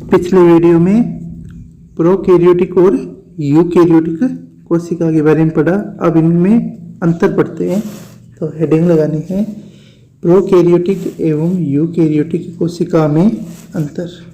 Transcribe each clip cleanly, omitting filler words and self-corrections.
पिछले वीडियो में प्रोकैरियोटिक और यूकैरियोटिक कोशिका के बारे में पढ़ा। अब इनमें अंतर पढ़ते हैं। तो हेडिंग लगानी है प्रोकैरियोटिक एवं यूकैरियोटिक कोशिका में अंतर।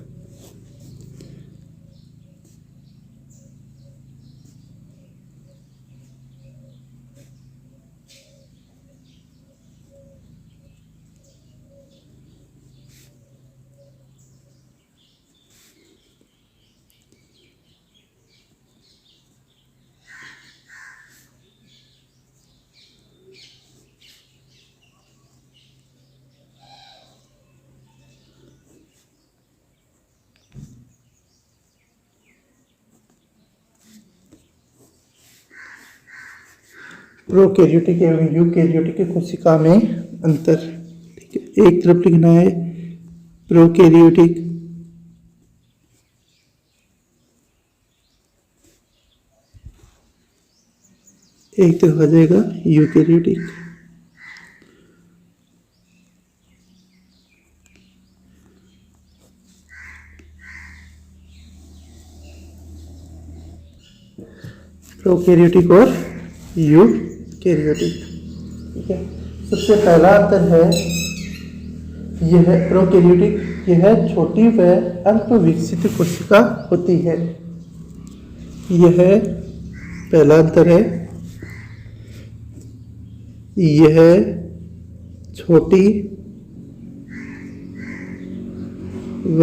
प्रोकैरियोटिक एवं यूकैरियोटिक कोशिका में अंतर। ठीक है, एक तरफ लिखना है प्रोकैरियोटिक, एक तरफ आ जाएगा यूकैरियोटिक। प्रोकैरियोटिक और यूकैरियोटिक। ठीक है, सबसे पहला अंतर है यह प्रोकैरियोटिक, यह छोटी व अल्प विकसित कोशिका होती है। यह पहला अंतर है, यह छोटी व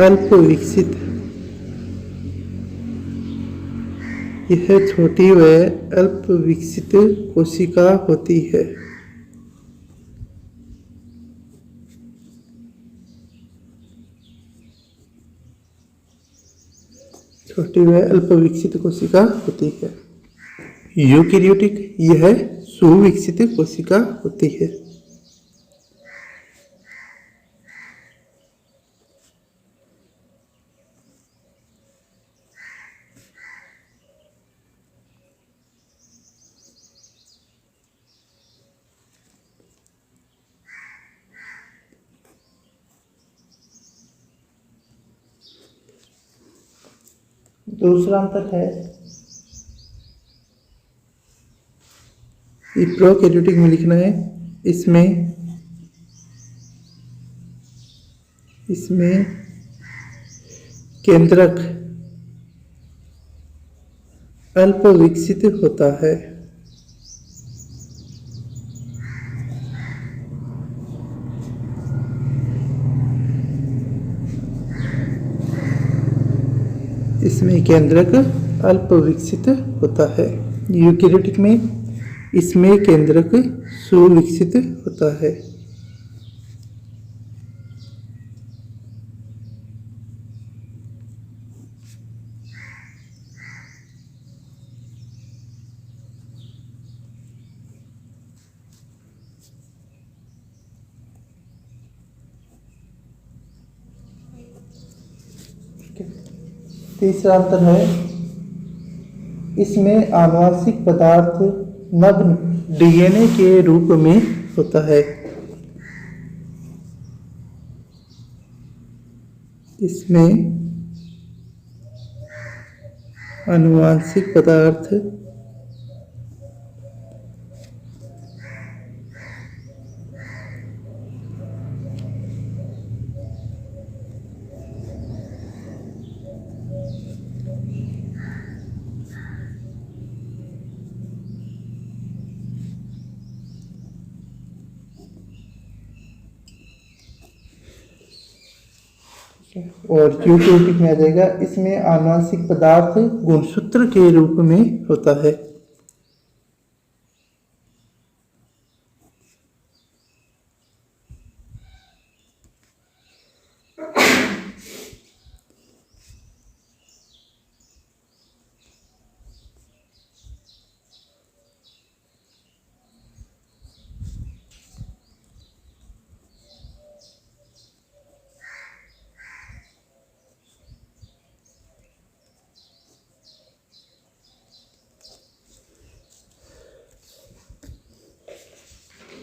अल्प विकसित, यह छोटी व अल्प विकसित कोशिका होती है। छोटी व अल्प विकसित कोशिका होती है। यूकैरियोटिक, यह सुविकसित कोशिका होती है। दूसरा अंतर है ये प्रोकैरियोटिक में लिखना है, इसमें केंद्रक अल्प विकसित होता है। इसमें केंद्रक अल्प विकसित होता है। यूकैरियोटिक में इसमें केंद्रक सुविकसित होता है। तीसरा अंतर है इसमें आनुवंशिक पदार्थ नग्न डीएनए के रूप में होता है। इसमें आनुवंशिक पदार्थ और यूकैरियोटिक में आ जाएगा, इसमें आनुवंशिक पदार्थ गुणसूत्र के रूप में होता है।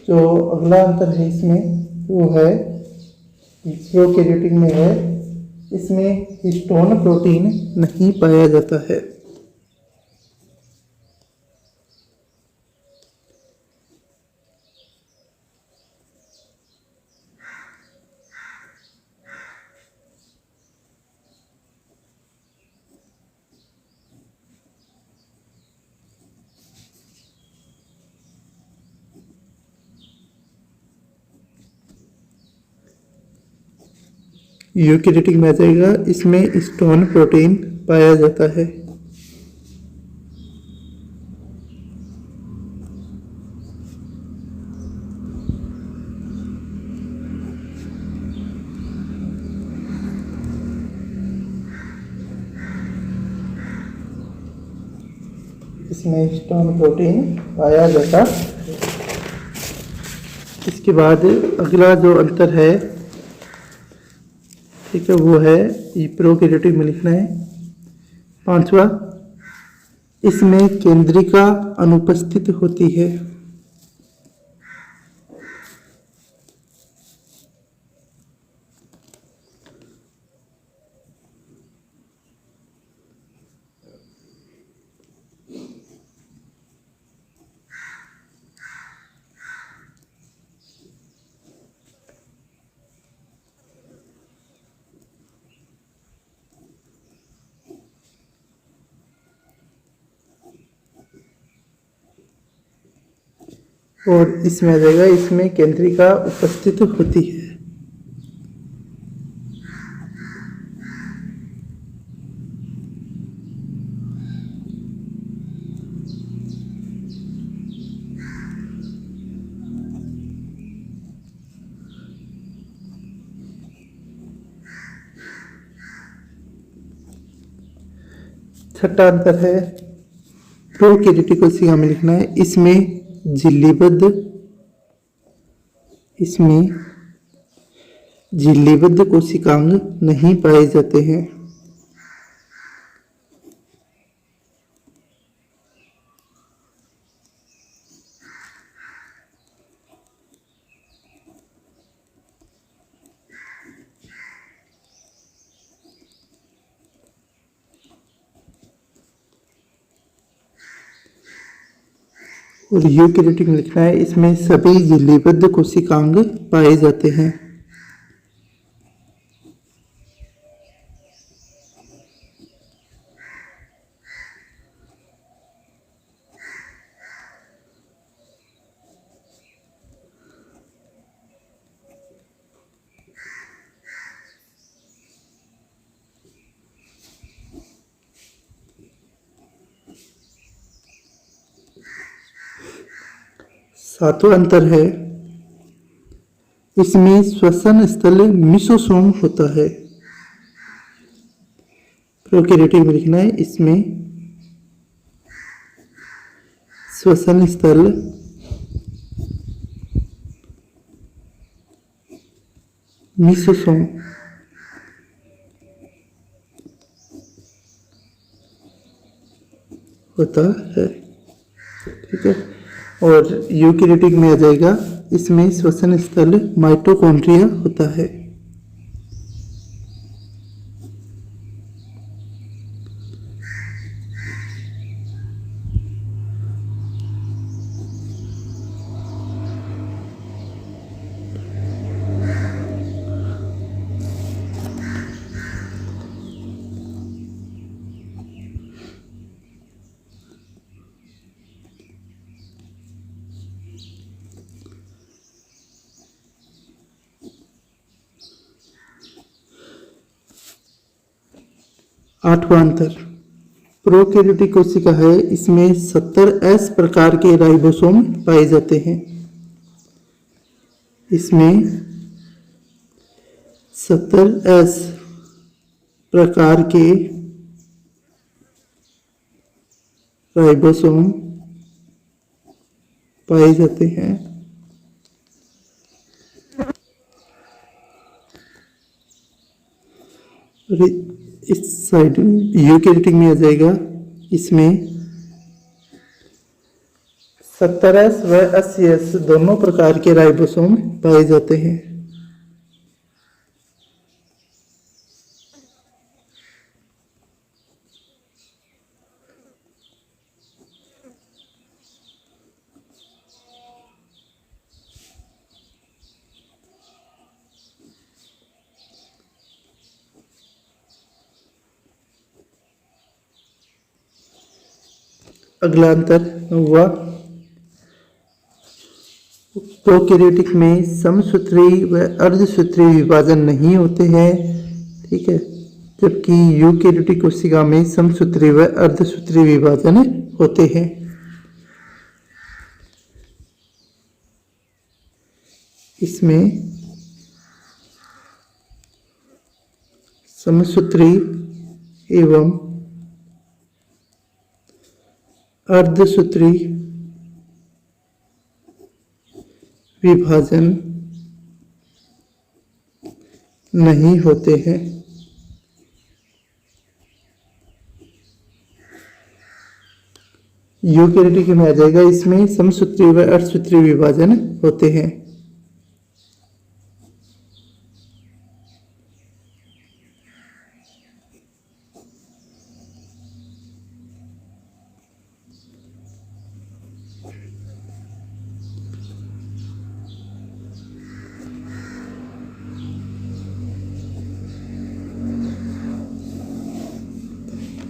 जो अगला अंतर है इसमें वो है प्रोकैरियोटिक में है, इसमें हिस्टोन प्रोटीन नहीं पाया जाता है। यूकैरियोटिक में आ जाएगा, इसमें हिस्टोन प्रोटीन पाया जाता है। इसमें हिस्टोन प्रोटीन पाया जाता है। इसके बाद अगला जो अंतर है, ठीक है, वो है ये प्रोकैरियोटिक में लिखना है। पांचवा, इसमें केंद्रिका अनुपस्थित होती है। और इसमें आ जाएगा, इसमें केंद्रिका उपस्थित होती है। छठा अंतर है, प्रोकैरियोटिक कोशिका में लिखना है, इसमें झिल्लीबद्ध कोशिकांग नहीं पाए जाते हैं। और यूकैरियोटिक में लिखना है, इसमें सभी झिल्लीबद्ध कोशिकांग पाए जाते हैं। सातवां अंतर है, इसमें श्वसन स्थल मिसोसोम होता है। प्रोकैरियोटिक में लिखना है, इसमें श्वसन स्थल मिसोसोम होता है। ठीक है, और यूकैरियोटिक में आ जाएगा, इसमें श्वसन स्थल माइटोकॉन्ड्रिया होता है। आठवां अंतर, प्रोकैरियोटिक कोशिका है, इसमें 70S प्रकार के राइबोसोम पाए जाते हैं। इसमें 70S प्रकार के राइबोसोम पाए जाते हैं। इस साइड यूकैरियोटिक में आ जाएगा, इसमें 70S व 80S दोनों प्रकार के राइबोसोम पाए जाते हैं। अगला अंतर हुआ प्रोकैरियोटिक में समसूत्री व अर्धसूत्री विभाजन नहीं होते हैं, ठीक है, जबकि यूकैरियोटिक कोशिका में समसूत्री व अर्धसूत्री विभाजन होते हैं। इसमें समसूत्री एवं अर्धसूत्री विभाजन नहीं होते हैं। यूकैरियोटिक में आ जाएगा, इसमें समसूत्री व अर्धसूत्री विभाजन होते हैं।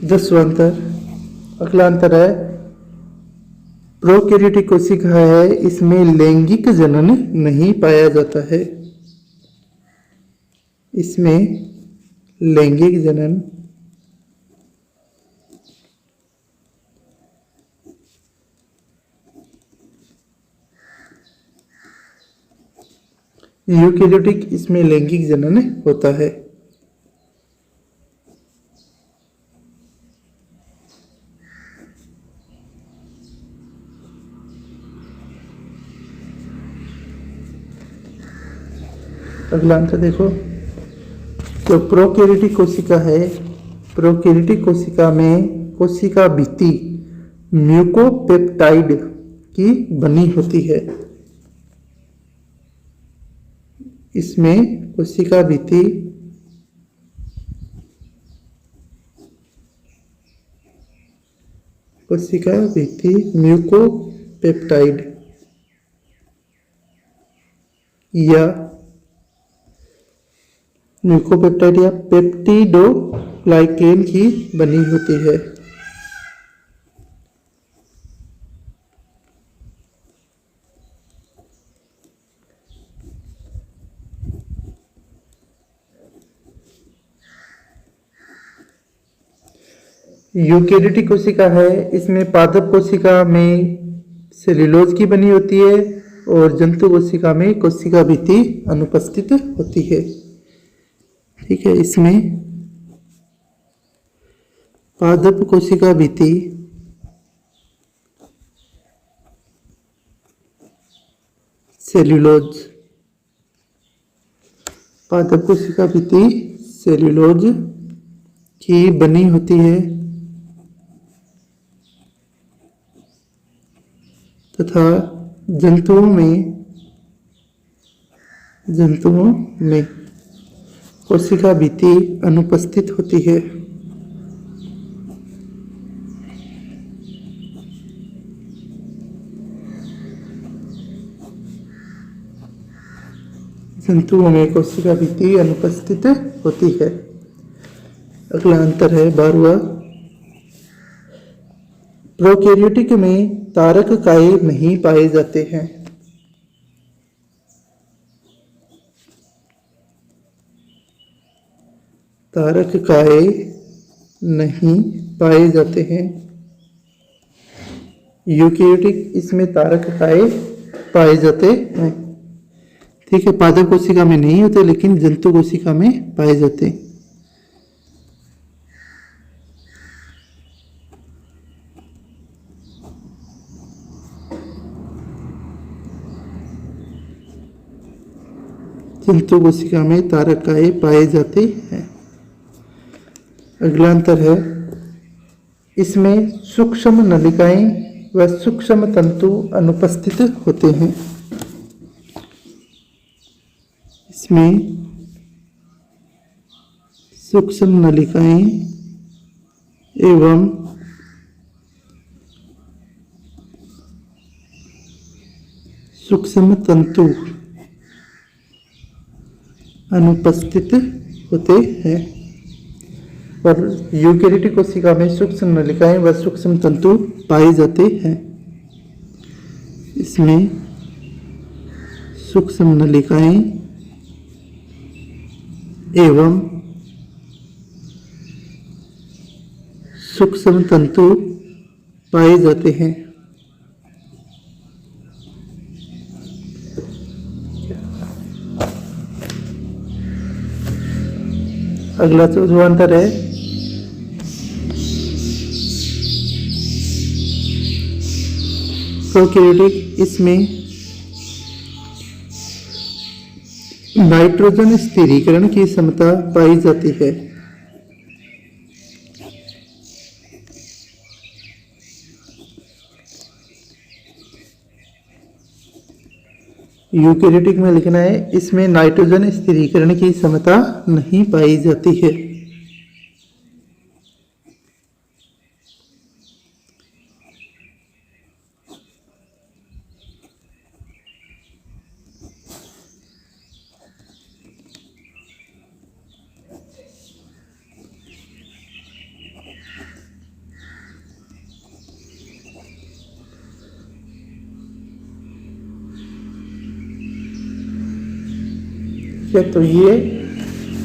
दसवां अंतर, अगला अंतर है प्रोकैरियोटिक कोशिका है, इसमें लैंगिक जनन नहीं पाया जाता है। इसमें लैंगिक जनन यूकैरियोटिक इसमें लैंगिक जनन होता है। अगला अंतर देखो, तो प्रोकैरियोटिक कोशिका है, प्रोकैरियोटिक कोशिका में कोशिका भित्ति म्यूकोपेप्टाइड की बनी होती है। इसमें कोशिका भित्ति म्यूकोपेप्टाइड या म्यूकोपेप्टाइड या पेप्टिडोग्लाइकेन की बनी होती है। यूकैरियोटिक कोशिका है, इसमें पादप कोशिका में सेल्यूलोज की बनी होती है और जंतु कोशिका में कोशिका भित्ति अनुपस्थित होती है, ठीक है। इसमें पादप कोशिका भित्ति सेल्यूलोज, पादप कोशिका भित्ति सेल्यूलोज की बनी होती है तथा जंतुओं में कोशिका भित्ति अनुपस्थित होती है। जंतुओं में कोशिका भित्ति अनुपस्थित होती है। अगला अंतर है 12वां, प्रोकैरियोटिक में तारक काये नहीं पाए जाते हैं। तारक काये नहीं पाए जाते हैं। यूकैरियोटिक इसमें तारक काये पाए जाते हैं, ठीक है। पादप कोशिका में नहीं होते लेकिन जंतु कोशिका में पाए जाते हैं। जंतु कोशिका में तारक काये पाए जाते हैं। अगला अंतर है, इसमें सूक्ष्म नलिकाएं व सूक्ष्म तंतु अनुपस्थित होते हैं। इसमें सूक्ष्म नलिकाएं एवं सूक्ष्म तंतु अनुपस्थित होते हैं। और यूकेरियोटिक कोशिका में सूक्ष्म नलिकाएं व सूक्ष्म तंतु पाए जाते हैं। इसमें सूक्ष्म नलिकाएं एवं सूक्ष्म तंतु पाए जाते हैं। अगला ध्रुवांतर है प्रोकैरियोटिक। इसमें नाइट्रोजन स्थिरीकरण की क्षमता पाई जाती है। यूकेरियोटिक में लिखना है इसमें नाइट्रोजन स्थिरीकरण की क्षमता नहीं पाई जाती है। तो ये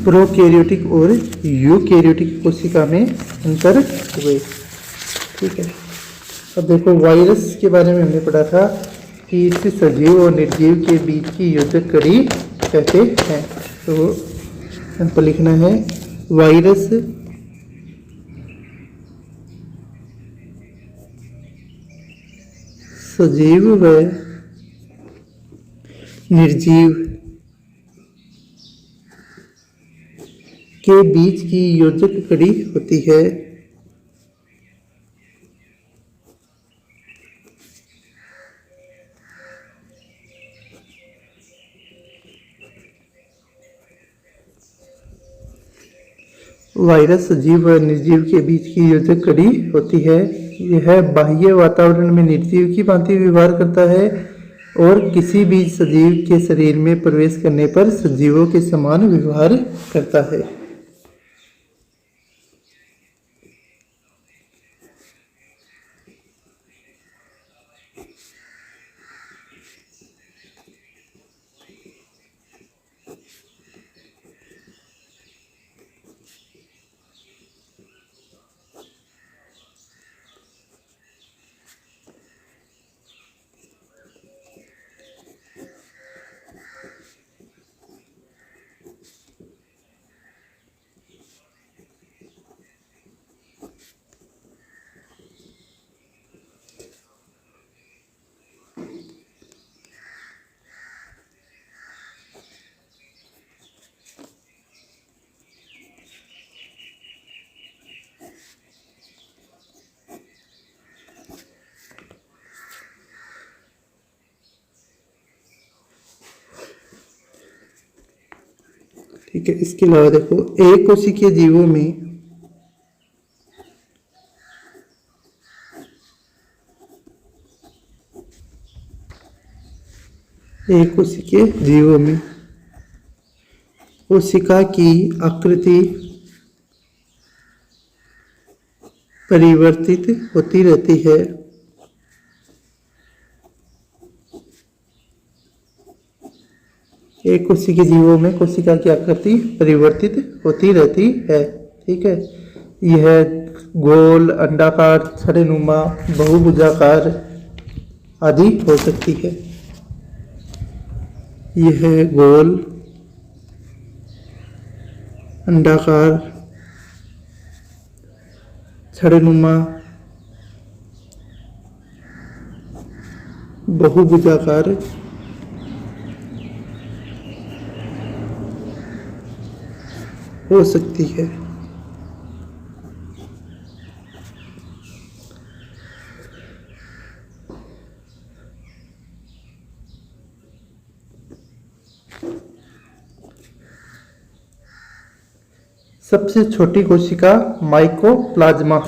प्रोकैरियोटिक और यूकैरियोटिक कोशिका में अंतर हुए। ठीक है, अब देखो वायरस के बारे में हमने पढ़ा था कि इसे सजीव और निर्जीव के बीच की योजक कड़ी कहते हैं। तो हमको लिखना है वायरस सजीव व निर्जीव के बीच की योजक कड़ी होती है। वायरस सजीव व निर्जीव के बीच की योजक कड़ी होती है। यह बाह्य वातावरण में निर्जीव की भांति व्यवहार करता है और किसी भी सजीव के शरीर में प्रवेश करने पर सजीवों के समान व्यवहार करता है। ठीक है, इसके अलावा देखो एक कोशिकीय जीवों में कोशिका की आकृति परिवर्तित होती रहती है। एक कोशिकीय जीवों में कोशिका की आकृति परिवर्तित होती रहती है। ठीक है, यह गोल, अंडाकार, छड़ेनुमा, बहुभुजाकार आदि हो सकती है। यह गोल, अंडाकार, छड़ेनुमा, बहुभुजाकार हो सकती है। सबसे छोटी कोशिका माइकोप्लाज्मा।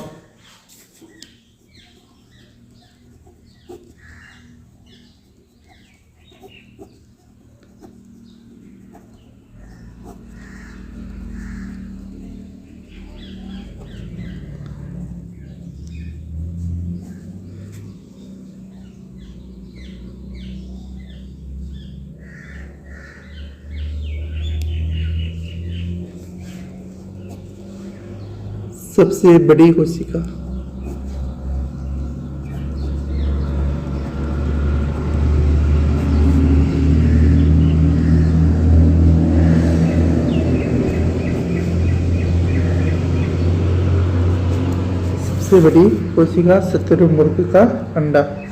सबसे बड़ी कोशिका। सबसे बड़ी कोशिका शतुरमुर्ग का अंडा।